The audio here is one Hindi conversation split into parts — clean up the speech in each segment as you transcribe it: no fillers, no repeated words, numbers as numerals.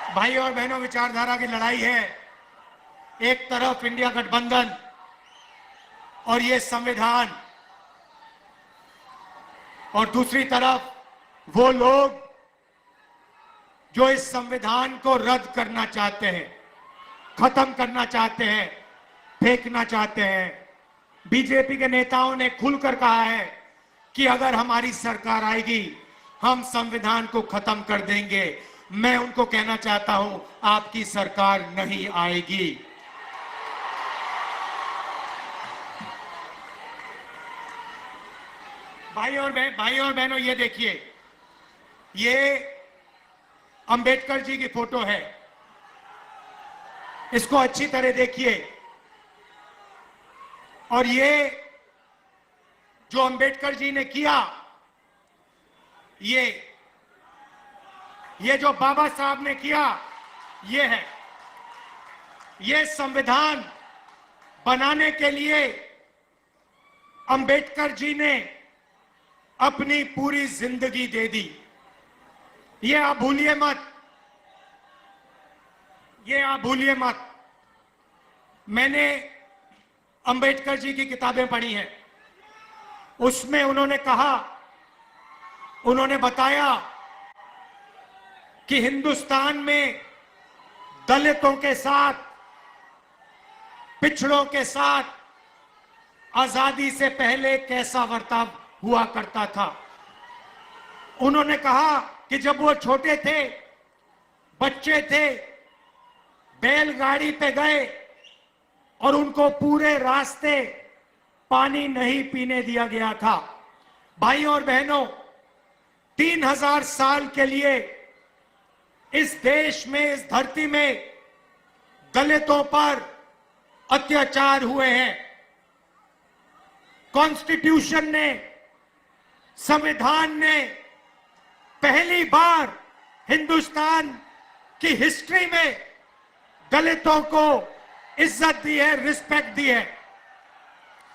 भाई और बहनों, विचारधारा की लड़ाई है। एक तरफ इंडिया गठबंधन और ये संविधान, और दूसरी तरफ वो लोग जो इस संविधान को रद्द करना चाहते हैं, खत्म करना चाहते हैं, फेंकना चाहते हैं। बीजेपी के नेताओं ने खुलकर कहा है कि अगर हमारी सरकार आएगी हम संविधान को खत्म कर देंगे। मैं उनको कहना चाहता हूं, आपकी सरकार नहीं आएगी। भाई और बहनों, ये देखिए, ये अंबेडकर जी की फोटो है। इसको अच्छी तरह देखिए। और ये जो अंबेडकर जी ने किया, ये जो बाबा साहब ने किया, ये है। ये संविधान बनाने के लिए अंबेडकर जी ने अपनी पूरी जिंदगी दे दी। ये आप भूलिए मत, ये आप भूलिए मत। मैंने अंबेडकर जी की किताबें पढ़ी हैं। उसमें उन्होंने कहा, उन्होंने बताया कि हिंदुस्तान में दलितों के साथ, पिछड़ों के साथ आजादी से पहले कैसा बर्ताव हुआ करता था। उन्होंने कहा कि जब वो छोटे थे, बच्चे थे, बैलगाड़ी पे गए और उनको पूरे रास्ते पानी नहीं पीने दिया गया था। भाई और बहनों, 3000 साल के लिए इस देश में, इस धरती में दलितों पर अत्याचार हुए हैं। कॉन्स्टिट्यूशन ने, संविधान ने पहली बार हिंदुस्तान की हिस्ट्री में दलितों को इज्जत दी है, रिस्पेक्ट दी है।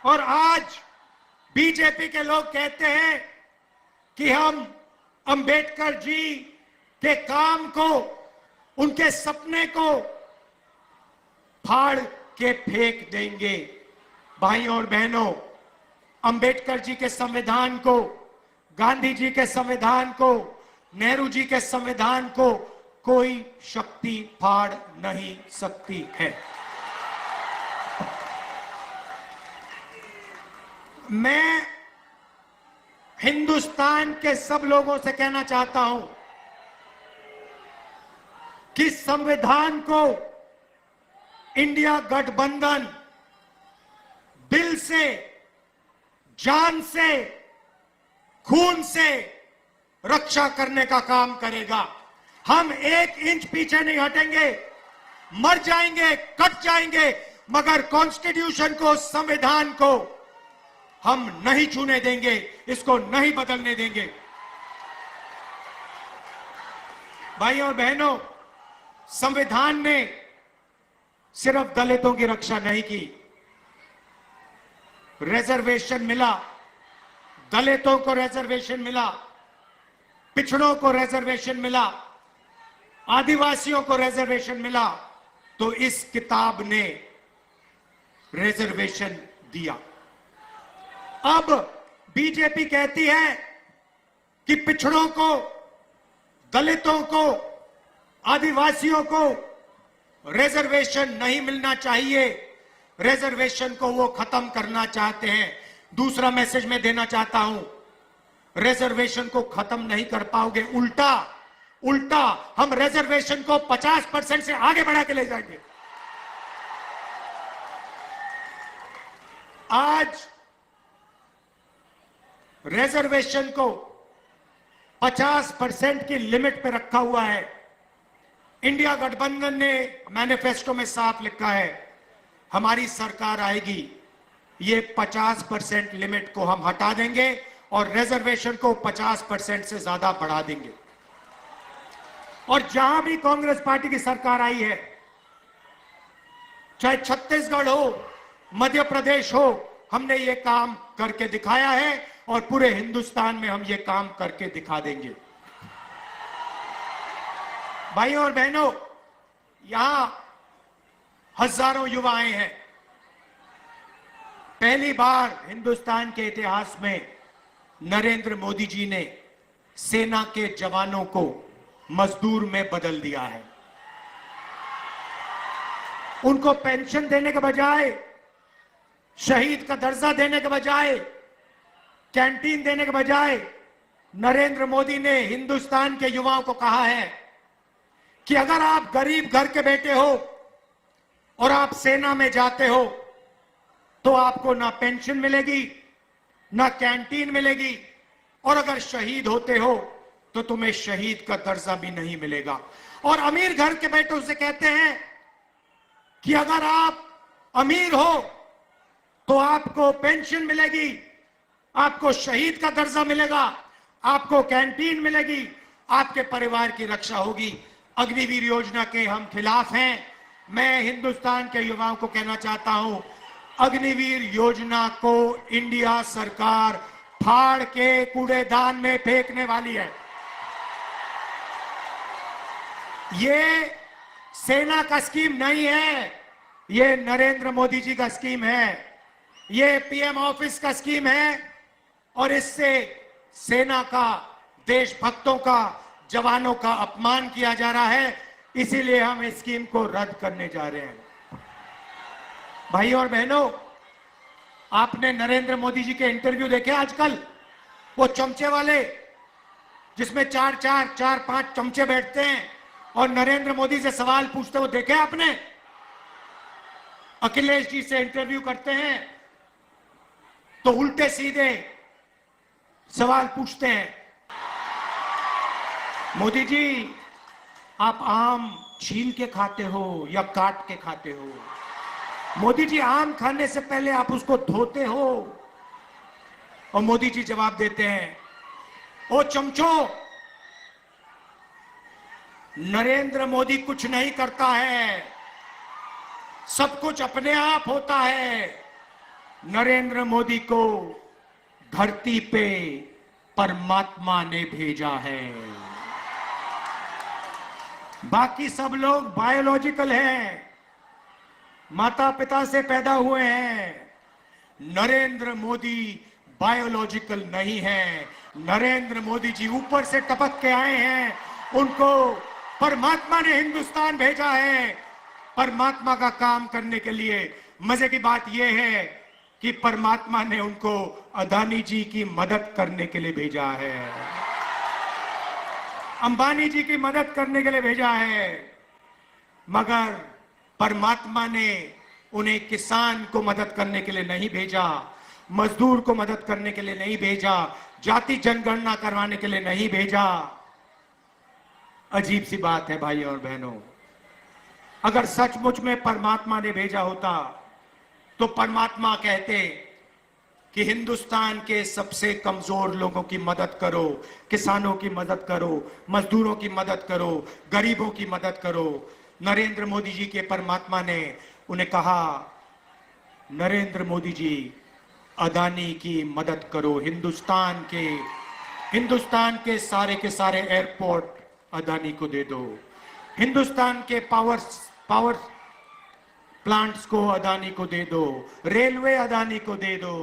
और आज बीजेपी के लोग कहते हैं कि हम अंबेडकर जी के काम को, उनके सपने को फाड़ के फेंक देंगे। भाई और बहनों, अंबेडकर जी के संविधान को, गांधी जी के संविधान को, नेहरू जी के संविधान को कोई शक्ति फाड़ नहीं सकती है। मैं हिंदुस्तान के सब लोगों से कहना चाहता हूं कि संविधान को इंडिया गठबंधन दिल से, जान से, खून से रक्षा करने का काम करेगा। हम 1 इंच पीछे नहीं हटेंगे। मर जाएंगे, कट जाएंगे, मगर कॉन्स्टिट्यूशन को, संविधान को हम नहीं छूने देंगे, इसको नहीं बदलने देंगे। भाई और बहनों, संविधान ने सिर्फ दलितों की रक्षा नहीं की। रिजर्वेशन मिला, दलितों को रिजर्वेशन मिला, पिछड़ों को रिजर्वेशन मिला, आदिवासियों को रिजर्वेशन मिला, तो इस किताब ने रिजर्वेशन दिया। अब बीजेपी कहती है कि पिछड़ों को, दलितों को, आदिवासियों को रिजर्वेशन नहीं मिलना चाहिए, रिजर्वेशन को वो खत्म करना चाहते हैं। दूसरा मैसेज मैं देना चाहता हूं, रिजर्वेशन को खत्म नहीं कर पाओगे, उल्टा हम रिजर्वेशन को 50% से आगे बढ़ा के ले जाएंगे। आज रिजर्वेशन को 50% की लिमिट पे रखा हुआ है। इंडिया गठबंधन ने मैनिफेस्टो में साफ लिखा है, हमारी सरकार आएगी, ये 50% लिमिट को हम हटा देंगे और रिजर्वेशन को 50% से ज्यादा बढ़ा देंगे। और जहां भी कांग्रेस पार्टी की सरकार आई है, चाहे छत्तीसगढ़ हो, मध्य प्रदेश हो, हमने ये काम करके दिखाया है और पूरे हिंदुस्तान में हम ये काम करके दिखा देंगे। भाइयों और बहनों, यहां हजारों युवा आए हैं। पहली बार हिंदुस्तान के इतिहास में नरेंद्र मोदी जी ने सेना के जवानों को मजदूर में बदल दिया है। उनको पेंशन देने के बजाय, शहीद का दर्जा देने के बजाय, कैंटीन देने के बजाय नरेंद्र मोदी ने हिंदुस्तान के युवाओं को कहा है कि अगर आप गरीब घर के बेटे हो और आप सेना में जाते हो तो आपको ना पेंशन मिलेगी, ना कैंटीन मिलेगी, और अगर शहीद होते हो तो तुम्हें शहीद का दर्जा भी नहीं मिलेगा। और अमीर घर के बेटों से कहते हैं कि अगर आप अमीर हो तो आपको पेंशन मिलेगी, आपको शहीद का दर्जा मिलेगा, आपको कैंटीन मिलेगी, आपके परिवार की रक्षा होगी। अग्निवीर योजना के हम खिलाफ हैं। मैं हिंदुस्तान के युवाओं को कहना चाहता हूं, अग्निवीर योजना को इंडिया सरकार फाड़ के कूड़ेदान में फेंकने वाली है। ये सेना का स्कीम नहीं है, ये नरेंद्र मोदी जी का स्कीम है, ये पीएम ऑफिस का स्कीम है, और इससे सेना का, देशभक्तों का, जवानों का अपमान किया जा रहा है। इसीलिए हम इस स्कीम को रद्द करने जा रहे हैं। भाइयों और बहनों, आपने नरेंद्र मोदी जी के इंटरव्यू देखे आजकल? वो चमचे वाले, जिसमें चार पांच चमचे बैठते हैं और नरेंद्र मोदी से सवाल पूछते हुए देखे आपने? अखिलेश जी से इंटरव्यू करते हैं तो उल्टे सीधे सवाल पूछते हैं। मोदी जी, आप आम छील के खाते हो या काट के खाते हो? मोदी जी, आम खाने से पहले आप उसको धोते हो? और मोदी जी जवाब देते हैं, ओ चमचो, नरेंद्र मोदी कुछ नहीं करता है, सब कुछ अपने आप होता है। नरेंद्र मोदी को धरती पे परमात्मा ने भेजा है, बाकी सब लोग बायोलॉजिकल हैं, माता पिता से पैदा हुए हैं। नरेंद्र मोदी बायोलॉजिकल नहीं है। नरेंद्र मोदी जी ऊपर से टपक के आए हैं, उनको परमात्मा ने हिंदुस्तान भेजा है परमात्मा का काम करने के लिए। मजे की बात यह है कि परमात्मा ने उनको अदानी जी की मदद करने के लिए भेजा है, अंबानी जी की मदद करने के लिए भेजा है, मगर परमात्मा ने उन्हें किसान को मदद करने के लिए नहीं भेजा, मजदूर को मदद करने के लिए नहीं भेजा, जाति जनगणना करवाने के लिए नहीं भेजा। अजीब सी बात है भाइयों और बहनों, अगर सचमुच में परमात्मा ने भेजा होता तो परमात्मा कहते कि हिंदुस्तान के सबसे कमजोर लोगों की मदद करो, किसानों की मदद करो, मजदूरों की मदद करो, गरीबों की मदद करो। नरेंद्र मोदी जी के परमात्मा ने उन्हें कहा, नरेंद्र मोदी जी, अदानी की मदद करो, हिंदुस्तान के सारे एयरपोर्ट अदानी को दे दो, हिंदुस्तान के पावर प्लांट्स को अदानी को दे दो, रेलवे अदानी को दे दो।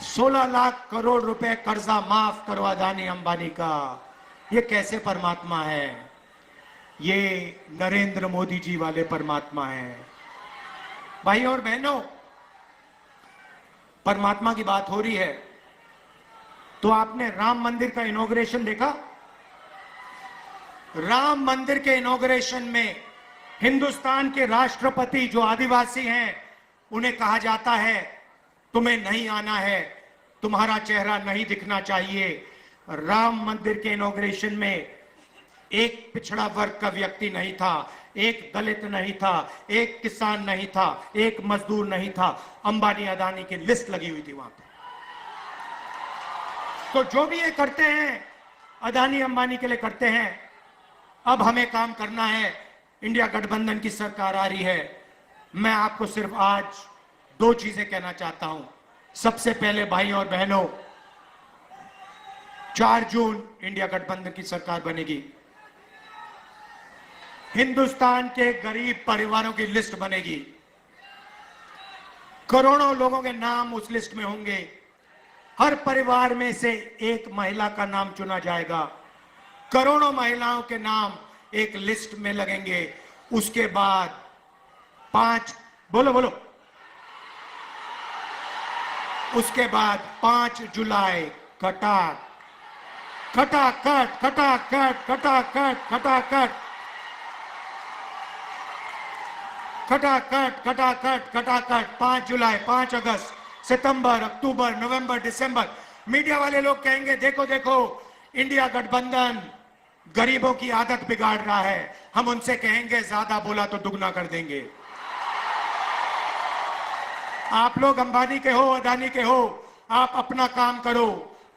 16 लाख करोड़ रुपए कर्जा माफ करो अदानी अंबानी का। ये कैसे परमात्मा है? ये नरेंद्र मोदी जी वाले परमात्मा है। भाइयों और बहनों, परमात्मा की बात हो रही है तो आपने राम मंदिर का इनॉग्रेशन देखा? राम मंदिर के इनॉग्रेशन में हिंदुस्तान के राष्ट्रपति जो आदिवासी हैं, उन्हें कहा जाता है तुम्हें नहीं आना है, तुम्हारा चेहरा नहीं दिखना चाहिए। राम मंदिर के इनॉग्रेशन में एक पिछड़ा वर्ग का व्यक्ति नहीं था, एक दलित नहीं था, एक किसान नहीं था, एक मजदूर नहीं था। अंबानी अदानी की लिस्ट लगी हुई थी वहां पर। तो जो भी ये करते हैं अदानी अंबानी के लिए करते हैं। अब हमें काम करना है, इंडिया गठबंधन की सरकार आ रही है। मैं आपको सिर्फ आज 2 चीजें कहना चाहता हूं। सबसे पहले भाइयों और बहनों, 4 जून इंडिया गठबंधन की सरकार बनेगी। हिंदुस्तान के गरीब परिवारों की लिस्ट बनेगी। करोड़ों लोगों के नाम उस लिस्ट में होंगे। हर परिवार में से एक महिला का नाम चुना जाएगा। करोड़ों महिलाओं के नाम एक लिस्ट में लगेंगे। उसके बाद 5 उसके बाद 5 जुलाई खटाखट खटाखट खटाखट खटाखट खटाखट खटाखट खटाखट खटाखट 5 जुलाई, 5 अगस्त, सितंबर, अक्टूबर, नवंबर, दिसंबर। मीडिया वाले लोग कहेंगे देखो देखो इंडिया गठबंधन गरीबों की आदत बिगाड़ रहा है। हम उनसे कहेंगे ज्यादा बोला तो दुगना कर देंगे। आप लोग अंबानी के हो, अदानी के हो, आप अपना काम करो,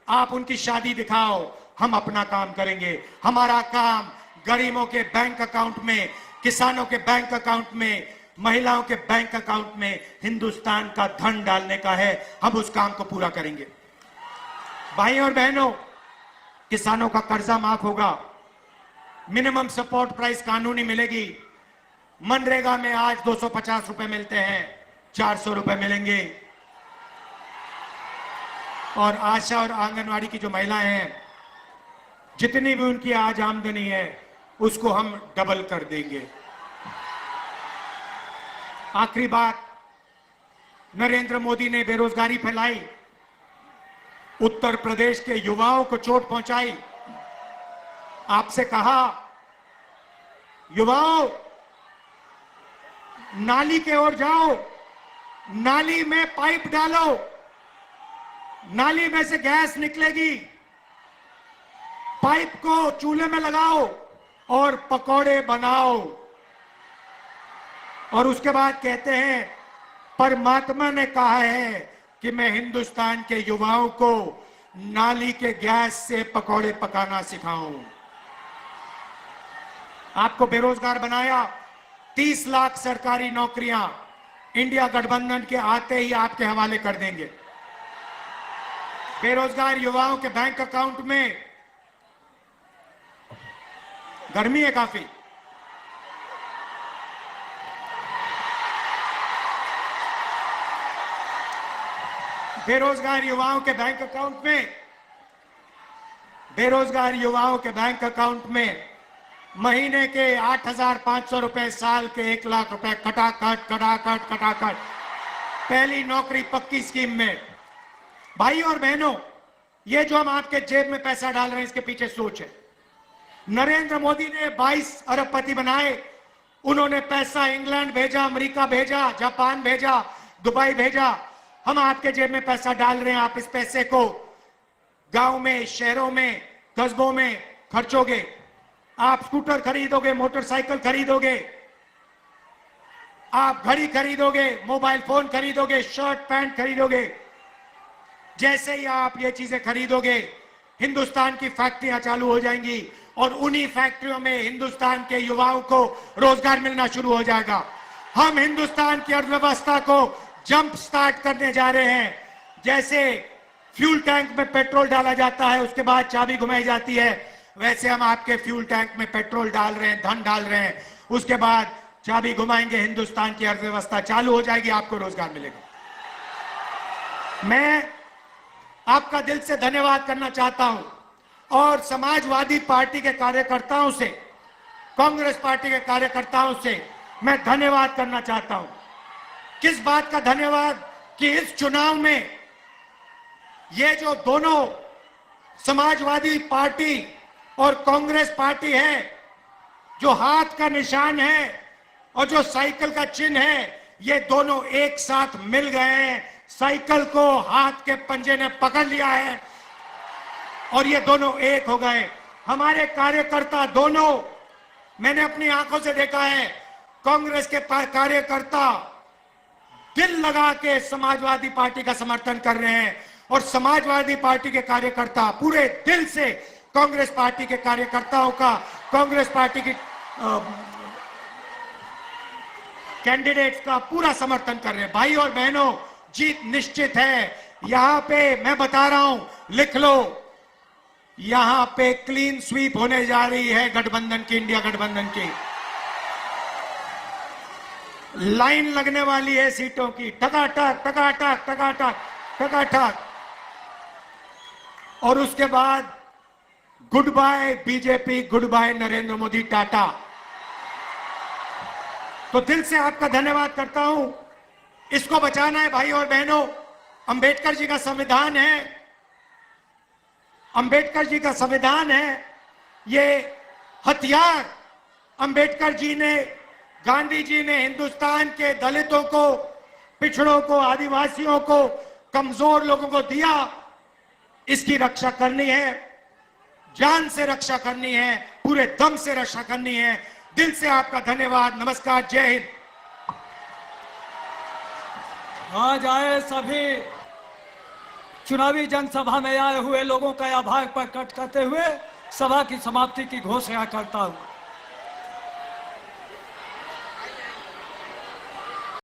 आप उनकी शादी दिखाओ, हम अपना काम करेंगे। हमारा काम गरीबों के बैंक अकाउंट में, किसानों के बैंक अकाउंट में, महिलाओं के बैंक अकाउंट में हिंदुस्तान का धन डालने का है। हम उस काम को पूरा करेंगे। भाई और बहनों, किसानों का कर्जा माफ होगा, मिनिमम सपोर्ट प्राइस कानूनी मिलेगी। मनरेगा में आज 250 रुपए मिलते हैं, 400 रुपए मिलेंगे। और आशा और आंगनवाड़ी की जो महिलाएं हैं, जितनी भी उनकी आज आमदनी है उसको हम डबल कर देंगे। आखिरी बात, नरेंद्र मोदी ने बेरोजगारी फैलाई, उत्तर प्रदेश के युवाओं को चोट पहुंचाई। आपसे कहा, युवाओं नाली के ओर जाओ, नाली में पाइप डालो, नाली में से गैस निकलेगी, पाइप को चूल्हे में लगाओ और पकौड़े बनाओ। और उसके बाद कहते हैं परमात्मा ने कहा है कि मैं हिंदुस्तान के युवाओं को नाली के गैस से पकौड़े पकाना सिखाऊं। आपको बेरोजगार बनाया, 30 लाख सरकारी नौकरियां इंडिया गठबंधन के आते ही आपके हवाले कर देंगे। बेरोजगार युवाओं के बैंक अकाउंट में, गर्मी है काफी, बेरोजगार युवाओं के बैंक अकाउंट में, बेरोजगार युवाओं के बैंक अकाउंट में महीने के 8,500 रुपए, साल के 1 लाख रुपए, खटाखट खटाखट खटाखट, पहली नौकरी पक्की स्कीम में। भाई और बहनों, ये जो हम आपके जेब में पैसा डाल रहे हैं इसके पीछे सोच है। नरेंद्र मोदी ने 22 अरबपति बनाए, उन्होंने पैसा इंग्लैंड भेजा, अमेरिका भेजा, जापान भेजा, दुबई भेजा। हम आपके जेब में पैसा डाल रहे हैं। आप इस पैसे को गांव में, शहरों में, कस्बों में खर्चोगे। आप स्कूटर खरीदोगे, मोटरसाइकिल खरीदोगे, आप घड़ी खरीदोगे, मोबाइल फोन खरीदोगे, शर्ट पैंट खरीदोगे। जैसे ही आप ये चीजें खरीदोगे, हिंदुस्तान की फैक्ट्रियां चालू हो जाएंगी और उन्हीं फैक्ट्रियों में हिंदुस्तान के युवाओं को रोजगार मिलना शुरू हो जाएगा। हम हिंदुस्तान की अर्थव्यवस्था को जंप स्टार्ट करने जा रहे हैं। जैसे फ्यूल टैंक में पेट्रोल डाला जाता है, उसके बाद चाबी घुमाई जाती है, वैसे हम आपके फ्यूल टैंक में पेट्रोल डाल रहे हैं, धन डाल रहे हैं। उसके बाद चाबी घुमाएंगे, हिंदुस्तान की अर्थव्यवस्था चालू हो जाएगी, आपको रोजगार मिलेगा। मैं आपका दिल से धन्यवाद करना चाहता हूं और समाजवादी पार्टी के कार्यकर्ताओं से, कांग्रेस पार्टी के कार्यकर्ताओं से मैं धन्यवाद करना चाहता हूं। किस बात का धन्यवाद कि इस चुनाव में ये जो दोनों समाजवादी पार्टी और कांग्रेस पार्टी है, जो हाथ का निशान है और जो साइकिल का चिन्ह है, ये दोनों एक साथ मिल गए हैं। साइकिल को हाथ के पंजे ने पकड़ लिया है और ये दोनों एक हो गए। हमारे कार्यकर्ता दोनों, मैंने अपनी आंखों से देखा है, कांग्रेस के कार्यकर्ता दिल लगा के समाजवादी पार्टी का समर्थन कर रहे हैं और समाजवादी पार्टी के कार्यकर्ता पूरे दिल से कांग्रेस पार्टी के कार्यकर्ताओं का, कांग्रेस पार्टी की कैंडिडेट्स का पूरा समर्थन कर रहे हैं। भाई और बहनों, जीत निश्चित है। यहां पे मैं बता रहा हूं, लिख लो, यहां पे क्लीन स्वीप होने जा रही है गठबंधन की, इंडिया गठबंधन की। लाइन लगने वाली है सीटों की, टकाटक टकाटक टकाटक टकाटक। और उसके बाद goodbye BJP, goodbye Narendra Modi, tata. तो दिल से आपका धन्यवाद करता हूं। इसको बचाना है भाई और बहनों। अंबेडकर जी का संविधान है, अंबेडकर जी का संविधान है। ये हथियार अंबेडकर जी ने, गांधी जी ने हिंदुस्तान के दलितों को, पिछड़ों को, आदिवासियों को, कमजोर लोगों को दिया। इसकी रक्षा करनी है, जान से रक्षा करनी है, पूरे दम से रक्षा करनी है। दिल से आपका धन्यवाद। नमस्कार, जय हिंद। आज आए सभी चुनावी जनसभा में आए हुए लोगों का आभार प्रकट करते हुए सभा की समाप्ति की घोषणा करता हूं।